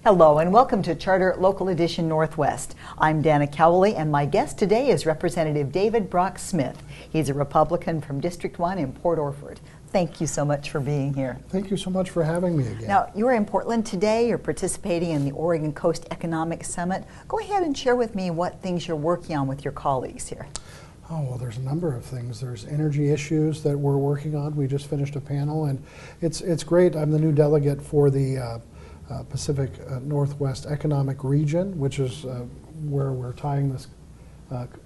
Hello and welcome to Charter Local Edition Northwest. I'm Dana Cowley and my guest today is Representative David Brock Smith. He's a Republican from District 1 in Port Orford. Thank you so much for being here. Thank you so much for having me again. Now, you're in Portland today. You're participating in the Oregon Coast Economic Summit. Go ahead and share with me what things you're working on with your colleagues here. Oh, well, there's a number of things. There's energy issues that we're working on. We just finished a panel, and it's great. I'm the new delegate for the Pacific Northwest Economic Region, which is where we're tying this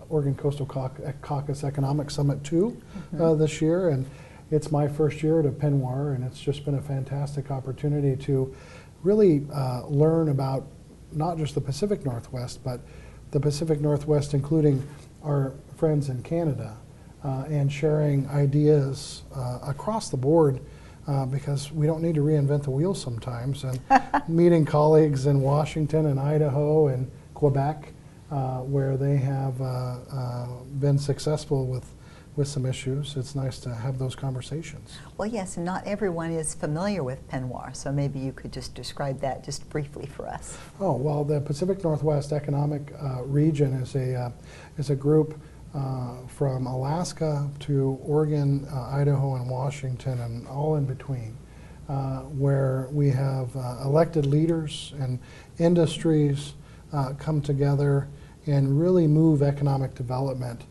Oregon Coastal Caucus Economic Summit to this year. And it's my first year at a Penwar, and it's just been a fantastic opportunity to really learn about not just the Pacific Northwest, but the Pacific Northwest, including our friends in Canada, and sharing ideas across the board, because we don't need to reinvent the wheel sometimes. And meeting colleagues in Washington and Idaho and Quebec, where they have been successful with some issues, it's nice to have those conversations. Well, yes, and not everyone is familiar with Penwar, so maybe you could just describe that just briefly for us. Oh, well, the Pacific Northwest Economic Region is a group from Alaska to Oregon, Idaho, and Washington, and all in between, where we have elected leaders and industries come together and really move economic development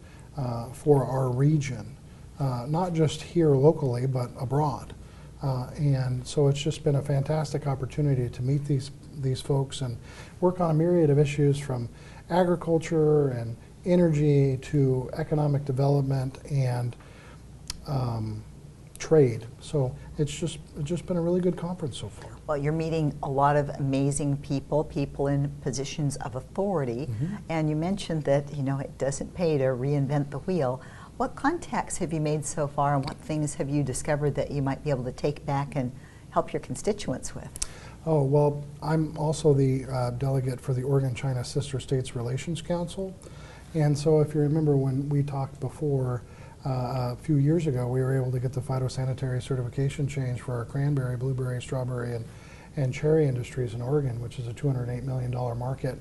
for our region, not just here locally, but abroad. And so it's just been a fantastic opportunity to meet these folks and work on a myriad of issues, from agriculture and energy to economic development and trade. So it's just been a really good conference so far. Well, you're meeting a lot of amazing people in positions of authority, and you mentioned that, you know, it doesn't pay to reinvent the wheel. What contacts have you made so far, and what things have you discovered that you might be able to take back and help your constituents with? Oh, well, I'm also the delegate for the Oregon-China Sister States Relations Council. And so if you remember when we talked before, a few years ago, we were able to get the phytosanitary certification change for our cranberry, blueberry, strawberry, and cherry industries in Oregon, which is a $208 million market.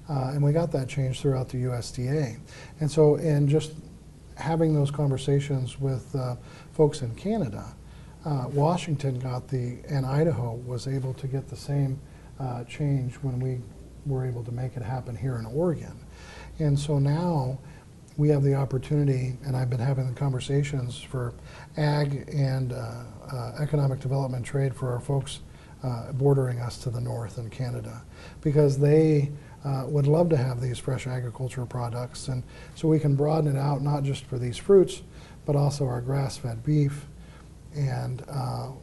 And we got that change throughout the USDA. And so in just having those conversations with folks in Canada, Washington and Idaho was able to get the same change when we were able to make it happen here in Oregon. And so now we have the opportunity, and I've been having the conversations for ag and economic development trade for our folks bordering us to the north in Canada, because they would love to have these fresh agricultural products. And so we can broaden it out, not just for these fruits, but also our grass-fed beef, and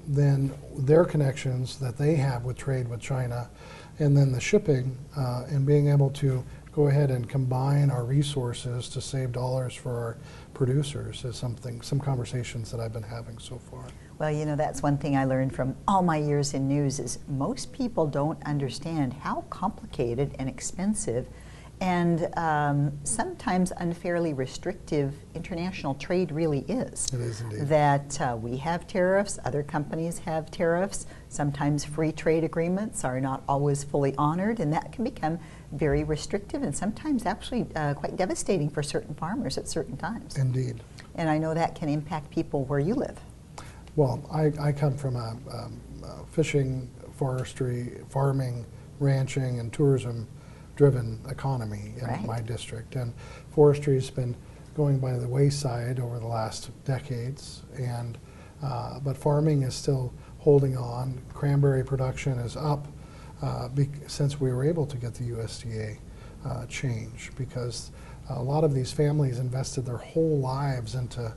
then their connections that they have with trade with China, and then the shipping, and being able to go ahead and combine our resources to save dollars for our producers is some conversations that I've been having so far. Well, you know, that's one thing I learned from all my years in news is most people don't understand how complicated and expensive and sometimes unfairly restrictive international trade really is. It is indeed. That we have tariffs, other companies have tariffs, sometimes free trade agreements are not always fully honored, and that can become very restrictive and sometimes actually quite devastating for certain farmers at certain times. Indeed. And I know that can impact people where you live. Well, I come from a fishing, forestry, farming, ranching, and tourism driven economy in my district, and forestry has been going by the wayside over the last decades, and but farming is still holding on. Cranberry production is up since we were able to get the USDA change, because a lot of these families invested their whole lives into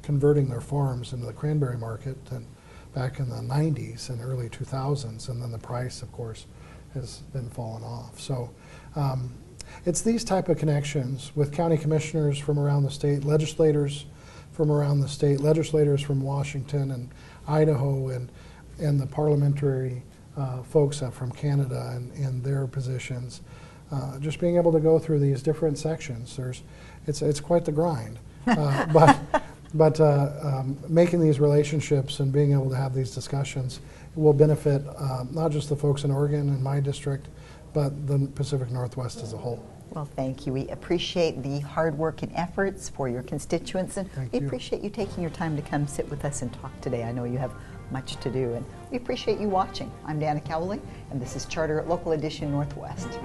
converting their farms into the cranberry market, and back in the 90s and early 2000s, and then the price, of course, has been falling off. So it's these type of connections with county commissioners from around the state, legislators from around the state, legislators from Washington and Idaho, and the parliamentary folks from Canada and their positions. Just being able to go through these different sections, it's quite the grind. But making these relationships and being able to have these discussions will benefit not just the folks in Oregon and my district, but the Pacific Northwest as a whole. Well, thank you. We appreciate the hard work and efforts for your constituents, and Thank we you. appreciate you taking your time to come sit with us and talk today. I know you have much to do, and we appreciate you watching. I'm Dana Cowley, and this is Charter Local Edition Northwest.